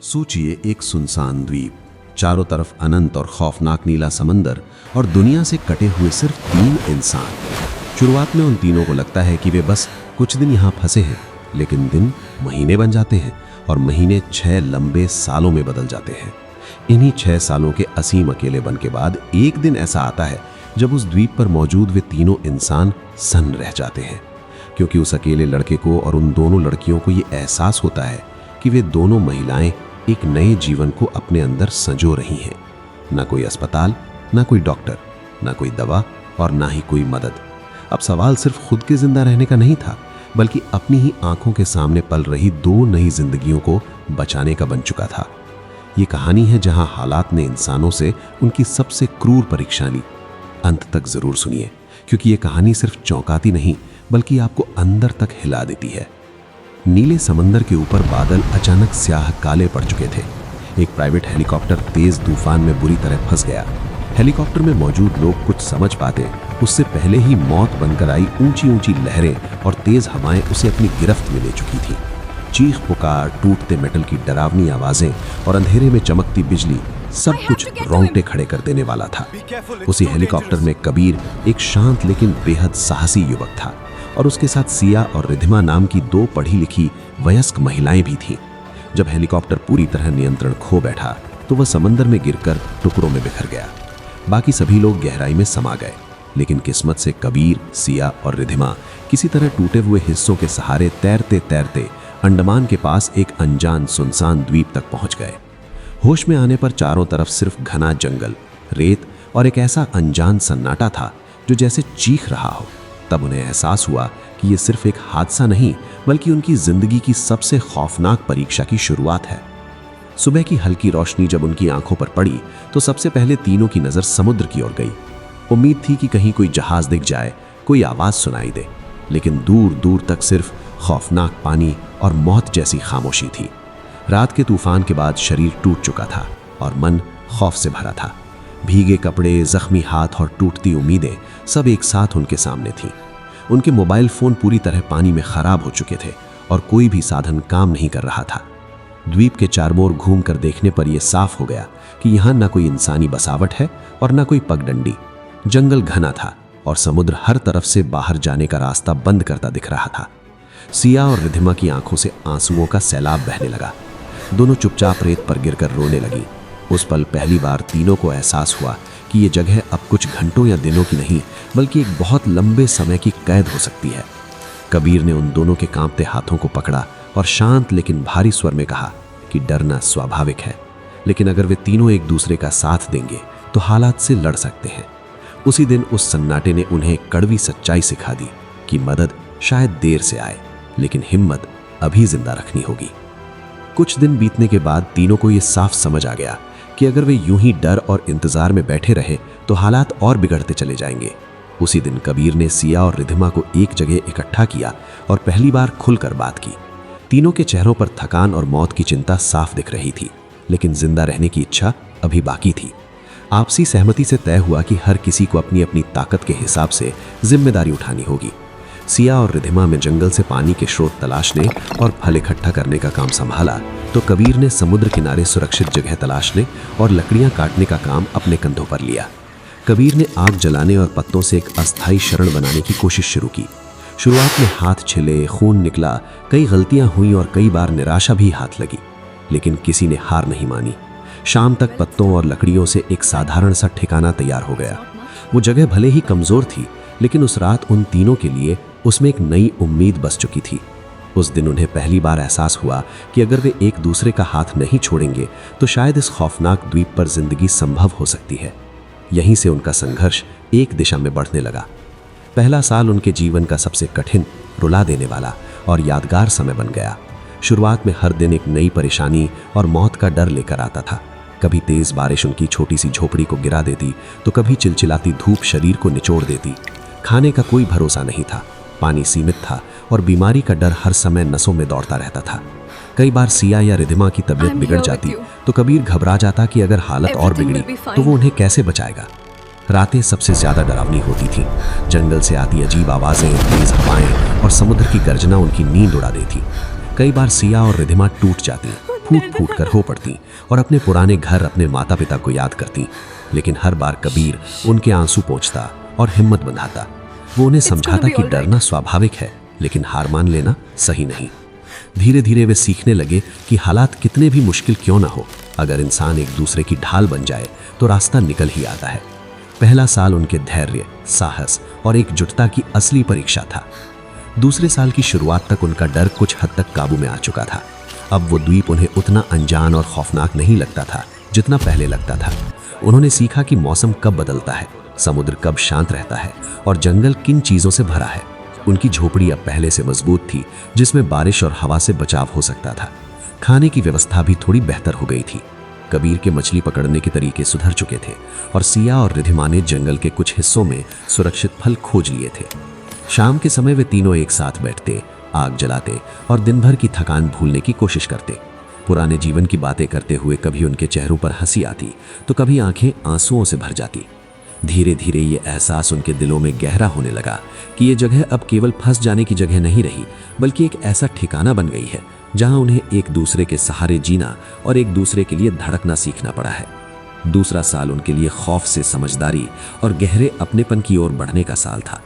सोचिए एक सुनसान द्वीप, चारों तरफ अनंत और खौफनाक नीला समंदर और दुनिया से कटे हुए सिर्फ 3 इंसान। शुरुआत में उन तीनों को लगता है कि वे बस कुछ दिन यहाँ फंसे हैं, लेकिन दिन महीने बन जाते हैं और महीने 6 लंबे सालों में बदल जाते हैं। इन्हीं 6 सालों के असीम अकेलेपन के बाद एक दिन ऐसा आता है जब उस द्वीप पर मौजूद वे तीनों इंसान सन्न रह जाते हैं, क्योंकि उस अकेले लड़के को और उन दोनों लड़कियों को ये एहसास होता है कि वे दोनों महिलाएं एक नए जीवन को अपने अंदर संजो रही हैं। ना कोई अस्पताल, ना कोई डॉक्टर, ना कोई दवा और ना ही कोई मदद। अब सवाल सिर्फ खुद के जिंदा रहने का नहीं था, बल्कि अपनी ही आंखों के सामने पल रही 2 नई जिंदगियों को बचाने का बन चुका था। ये कहानी है जहां हालात ने इंसानों से उनकी सबसे क्रूर परीक्षा ली। अंत तक जरूर सुनिए, क्योंकि ये कहानी सिर्फ चौंकाती नहीं बल्कि आपको अंदर तक हिला देती है। नीले समंदर के ऊपर बादल अचानक स्याह काले पड़ चुके थे। एक प्राइवेट हेलीकॉप्टर तेज तूफान में बुरी तरह फंस गया। हेलीकॉप्टर में मौजूद लोग कुछ समझ पाते उससे पहले ही मौत बनकर आई ऊंची ऊंची लहरें और तेज हवाएं उसे अपनी गिरफ्त में ले चुकी थी। चीख पुकार, टूटते मेटल की डरावनी आवाजें और अंधेरे में चमकती बिजली, सब कुछ रोंगटे खड़े कर देने वाला था। उसी हेलीकॉप्टर में कबीर एक शांत लेकिन बेहद साहसी युवक था और उसके साथ सिया और रिधिमा नाम की 2 पढ़ी लिखी वयस्क महिलाएं भी थीं। जब हेलीकॉप्टर पूरी तरह नियंत्रण खो बैठा तो वह समंदर में गिरकर टुकड़ों में बिखर गया। बाकी सभी लोग गहराई में समा गए, लेकिन किस्मत से कबीर, सिया और रिधिमा किसी तरह टूटे हुए हिस्सों के सहारे तैरते तैरते अंडमान के पास एक अनजान सुनसान द्वीप तक पहुंच गए। होश में आने पर चारों तरफ सिर्फ घना जंगल, रेत और एक ऐसा अनजान सन्नाटा था जो जैसे चीख रहा हो। तब उन्हें एहसास हुआ कि ये सिर्फ एक हादसा नहीं बल्कि उनकी जिंदगी की सबसे खौफनाक परीक्षा की शुरुआत है। सुबह की हल्की रोशनी जब उनकी आंखों पर पड़ी तो सबसे पहले तीनों की नजर समुद्र की ओर गई। उम्मीद थी कि कहीं कोई जहाज दिख जाए, कोई आवाज सुनाई दे, लेकिन दूर दूर तक सिर्फ खौफनाक पानी और मौत जैसी खामोशी थी। रात के तूफान के बाद शरीर टूट चुका था और मन खौफ से भरा था। भीगे कपड़े, जख्मी हाथ और टूटती उम्मीदें सब एक साथ उनके सामने थीं। उनके मोबाइल फोन पूरी तरह पानी में खराब हो चुके थे और कोई भी साधन काम नहीं कर रहा था। द्वीप के चारों घूम कर देखने पर यह साफ हो गया कि यहाँ न कोई इंसानी बसावट है और न कोई पगडंडी। जंगल घना था और समुद्र हर तरफ से बाहर जाने का रास्ता बंद करता दिख रहा था। सिया और रिधिमा की आंखों से आंसुओं का सैलाब बहने लगा। दोनों चुपचाप रेत पर गिरकर रोने लगी। उस पल पहली बार तीनों को एहसास हुआ कि ये जगह अब कुछ घंटों या दिनों की नहीं बल्कि एक बहुत लंबे समय की कैद हो सकती है। कबीर ने उन दोनों के कांपते हाथों को पकड़ा और शांत लेकिन भारी स्वर में कहा कि डरना स्वाभाविक है, लेकिन अगर वे तीनों एक दूसरे का साथ देंगे तो हालात से लड़ सकते हैं। उसी दिन उस सन्नाटे ने उन्हें एक कड़वी सच्चाई सिखा दी कि मदद शायद देर से आए, लेकिन हिम्मत अभी जिंदा रखनी होगी। कुछ दिन बीतने के बाद तीनों को यह साफ समझ आ गया कि अगर वे यूं ही डर और इंतजार में बैठे रहे तो हालात और बिगड़ते चले जाएंगे। उसी दिन कबीर ने सिया और रिधिमा को एक जगह इकट्ठा किया और पहली बार खुलकर बात की। तीनों के चेहरों पर थकान और मौत की चिंता साफ दिख रही थी, लेकिन जिंदा रहने की इच्छा अभी बाकी थी। आपसी सहमति से तय हुआ कि हर किसी को अपनी अपनी ताकत के हिसाब से जिम्मेदारी उठानी होगी। सिया और रिधिमा में जंगल से पानी के स्रोत तलाशने और फल इकट्ठा करने का काम संभाला, तो कबीर ने समुद्र किनारे सुरक्षित जगह तलाशने और लकड़ियां काटने का काम अपने कंधों पर लिया। कबीर ने आग जलाने और पत्तों से एक अस्थायी शरण बनाने की कोशिश शुरू की। शुरुआत में हाथ छिले, खून निकला, कई गलतियां हुई और कई बार निराशा भी हाथ लगी, लेकिन किसी ने हार नहीं मानी। शाम तक पत्तों और लकड़ियों से एक साधारण सा ठिकाना तैयार हो गया। वो जगह भले ही कमजोर थी, लेकिन उस रात उन तीनों के लिए उसमें एक नई उम्मीद बस चुकी थी। उस दिन उन्हें पहली बार एहसास हुआ कि अगर वे एक दूसरे का हाथ नहीं छोड़ेंगे तो शायद इस खौफनाक द्वीप पर जिंदगी संभव हो सकती है। यहीं से उनका संघर्ष एक दिशा में बढ़ने लगा। पहला साल उनके जीवन का सबसे कठिन, रुला देने वाला और यादगार समय बन गया। शुरुआत में हर दिन एक नई परेशानी और मौत का डर लेकर आता था। कभी तेज बारिश उनकी छोटी सी झोपड़ी को गिरा देती तो कभी चिलचिलाती धूप शरीर को निचोड़ देती। खाने का कोई भरोसा नहीं था, पानी सीमित था और बीमारी का डर हर समय नसों में दौड़ता रहता था। कई बार सिया या रिधिमा की तबीयत बिगड़ जाती तो कबीर घबरा जाता कि अगर हालत और बिगड़ी तो वो उन्हें कैसे बचाएगा। रातें सबसे ज्यादा डरावनी होती थीं। जंगल से आती अजीब आवाजें, तेज हवाएं और समुद्र की गर्जना उनकी नींद उड़ा देती। कई बार सिया और रिधिमा टूट जाती, फूट फूट कर हो पड़ती और अपने पुराने घर, अपने माता पिता को याद करती। लेकिन हर बार कबीर उनके आंसू पोंछता और हिम्मत बंधाता। वो उन्हें समझाता कि डरना स्वाभाविक है, लेकिन हार मान लेना सही नहीं। धीरे धीरे वे सीखने लगे कि हालात कितने भी मुश्किल क्यों ना हो, अगर इंसान एक दूसरे की ढाल बन जाए तो रास्ता निकल ही आता है। पहला साल उनके धैर्य, साहस और एकजुटता की असली परीक्षा था। दूसरे साल की शुरुआत तक उनका डर कुछ हद तक काबू में आ चुका था। अब वो द्वीप उन्हें उतना अनजान और खौफनाक नहीं लगता था जितना पहले लगता था। उन्होंने सीखा कि मौसम कब बदलता है, समुद्र कब शांत रहता है और जंगल किन चीजों से भरा है। उनकी झोपड़ी अब पहले से मजबूत थी, जिसमें बारिश और हवा से बचाव हो सकता था। खाने की व्यवस्था भी थोड़ी बेहतर हो गई थी। कबीर के मछली पकड़ने के तरीके सुधर चुके थे और सिया और रिधिमा ने जंगल के कुछ हिस्सों में सुरक्षित फल खोज लिए थे। शाम के समय वे तीनों एक साथ बैठते, आग जलाते और दिन भर की थकान भूलने की कोशिश करते। पुराने जीवन की बातें करते हुए कभी उनके चेहरों पर हंसी आती तो कभी आंखें आंसुओं से भर जाती। धीरे धीरे ये एहसास उनके दिलों में गहरा होने लगा कि ये जगह अब केवल फंस जाने की जगह नहीं रही, बल्कि एक ऐसा ठिकाना बन गई है जहां उन्हें एक दूसरे के सहारे जीना और एक दूसरे के लिए धड़कना सीखना पड़ा है। दूसरा साल उनके लिए खौफ से समझदारी और गहरे अपनेपन की ओर बढ़ने का साल था।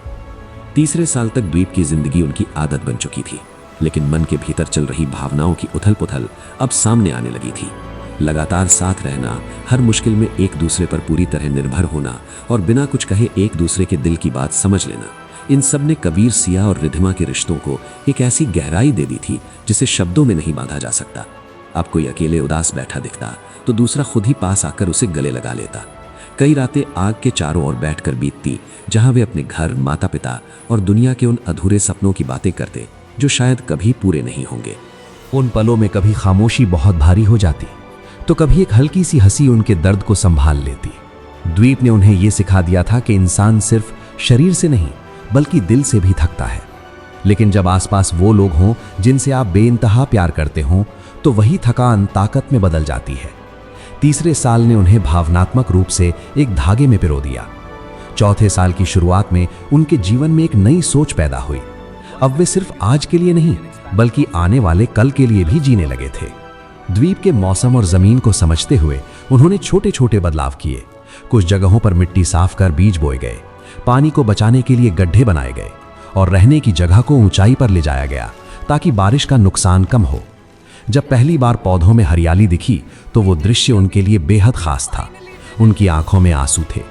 तीसरे साल तक द्वीप की जिंदगी उनकी आदत बन चुकी थी, लेकिन मन के भीतर चल रही भावनाओं की उथल पुथल अब सामने आने लगी थी। लगातार साथ रहना, हर मुश्किल में एक दूसरे पर पूरी तरह निर्भर होना और बिना कुछ कहे एक दूसरे के दिल की बात समझ लेना, इन सब ने कबीर, सिया और रिधिमा के रिश्तों को एक ऐसी गहराई दे दी थी जिसे शब्दों में नहीं बांधा जा सकता। अब कोई अकेले उदास बैठा दिखता तो दूसरा खुद ही पास आकर उसे गले लगा लेता। कई रातें आग के चारों ओर बैठकर बीतती, जहां वे अपने घर, माता पिता और दुनिया के उन अधूरे सपनों की बातें करते जो शायद कभी पूरे नहीं होंगे। उन पलों में कभी खामोशी बहुत भारी हो जाती तो कभी एक हल्की सी हंसी उनके दर्द को संभाल लेती। द्वीप ने उन्हें यह सिखा दिया था कि इंसान सिर्फ शरीर से नहीं बल्कि दिल से भी थकता है। लेकिन जब आसपास वो लोग हों जिनसे आप बेइंतहा प्यार करते हों तो वही थकान ताकत में बदल जाती है। तीसरे साल ने उन्हें भावनात्मक रूप से एक धागे में पिरो दिया। चौथे साल की शुरुआत में उनके जीवन में एक नई सोच पैदा हुई। अब वे सिर्फ आज के लिए नहीं बल्कि आने वाले कल के लिए भी जीने लगे थे। द्वीप के मौसम और जमीन को समझते हुए उन्होंने छोटे छोटे बदलाव किए। कुछ जगहों पर मिट्टी साफ कर बीज बोए गए, पानी को बचाने के लिए गड्ढे बनाए गए और रहने की जगह को ऊंचाई पर ले जाया गया ताकि बारिश का नुकसान कम हो। जब पहली बार पौधों में हरियाली दिखी तो वो दृश्य उनके लिए बेहद खास था। उनकी आंखों में आंसू थे।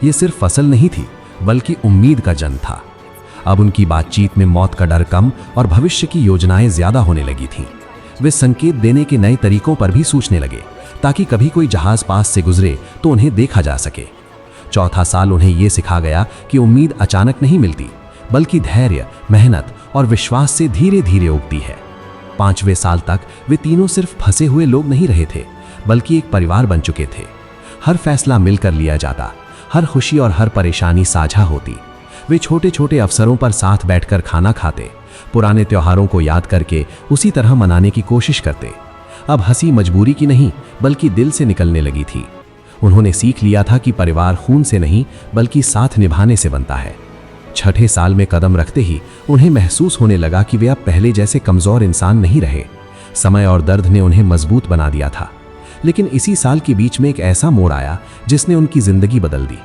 ये सिर्फ फसल नहीं थी बल्कि उम्मीद का जन्म था। अब उनकी बातचीत में मौत का डर कम और भविष्य की योजनाएं ज्यादा होने लगी थीं। वे संकेत देने के नए तरीकों पर भी सोचने लगे ताकि कभी कोई जहाज पास से गुजरे तो उन्हें देखा जा सके। चौथा साल उन्हें यह सिखा गया कि उम्मीद अचानक नहीं मिलती बल्कि धैर्य, मेहनत और विश्वास से धीरे धीरे उगती है। पांचवें साल तक वे तीनों सिर्फ फंसे हुए लोग नहीं रहे थे बल्कि एक परिवार बन चुके थे। हर फैसला मिलकर लिया जाता, हर खुशी और हर परेशानी साझा होती। वे छोटे छोटे अवसरों पर साथ बैठकर खाना खाते, पुराने त्योहारों को याद करके उसी तरह मनाने की कोशिश करते। अब हंसी मजबूरी की नहीं बल्कि दिल से निकलने लगी थी। उन्होंने सीख लिया था कि परिवार खून से नहीं बल्कि साथ निभाने से बनता है। छठे साल में कदम रखते ही उन्हें महसूस होने लगा कि वे अब पहले जैसे कमजोर इंसान नहीं रहे। समय और दर्द ने उन्हें मजबूत बना दिया था। लेकिन इसी साल के बीच में एक ऐसा मोड़ आया जिसने उनकी जिंदगी बदल दी।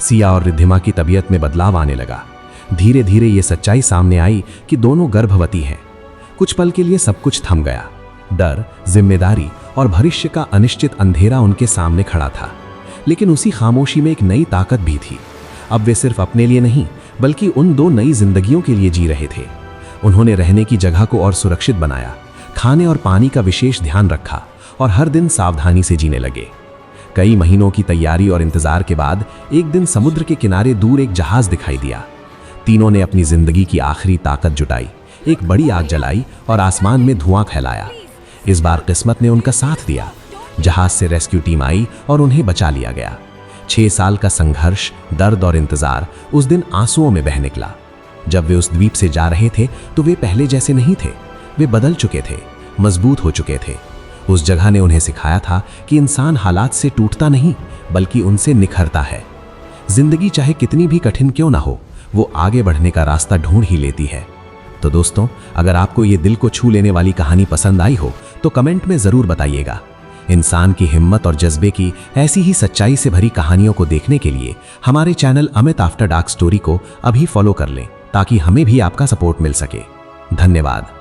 सिया और रिद्धिमा की तबीयत में बदलाव आने लगा। धीरे धीरे ये सच्चाई सामने आई कि दोनों गर्भवती हैं। कुछ पल के लिए सब कुछ थम गया। डर, जिम्मेदारी और भविष्य का अनिश्चित अंधेरा उनके सामने खड़ा था। लेकिन उसी खामोशी में एक नई ताकत भी थी। अब वे सिर्फ अपने लिए नहीं बल्कि उन दो नई जिंदगियों के लिए जी रहे थे। उन्होंने रहने की जगह को और सुरक्षित बनाया, खाने और पानी का विशेष ध्यान रखा और हर दिन सावधानी से जीने लगे। कई महीनों की तैयारी और इंतजार के बाद एक दिन समुद्र के किनारे दूर एक जहाज दिखाई दिया। तीनों ने अपनी जिंदगी की आखिरी ताकत जुटाई, एक बड़ी आग जलाई और आसमान में धुआं फैलाया। इस बार किस्मत ने उनका साथ दिया। जहाज से रेस्क्यू टीम आई और उन्हें बचा लिया गया। 6 साल का संघर्ष, दर्द और इंतजार उस दिन आंसुओं में बह निकला। जब वे उस द्वीप से जा रहे थे तो वे पहले जैसे नहीं थे। वे बदल चुके थे, मजबूत हो चुके थे। उस जगह ने उन्हें सिखाया था कि इंसान हालात से टूटता नहीं बल्कि उनसे निखरता है। जिंदगी चाहे कितनी भी कठिन क्यों ना हो, वो आगे बढ़ने का रास्ता ढूंढ ही लेती है। तो दोस्तों, अगर आपको ये दिल को छू लेने वाली कहानी पसंद आई हो तो कमेंट में जरूर बताइएगा। इंसान की हिम्मत और जज्बे की ऐसी ही सच्चाई से भरी कहानियों को देखने के लिए हमारे channel Amit after dark story को अभी फॉलो कर लें, ताकि हमें भी आपका सपोर्ट मिल सके। धन्यवाद।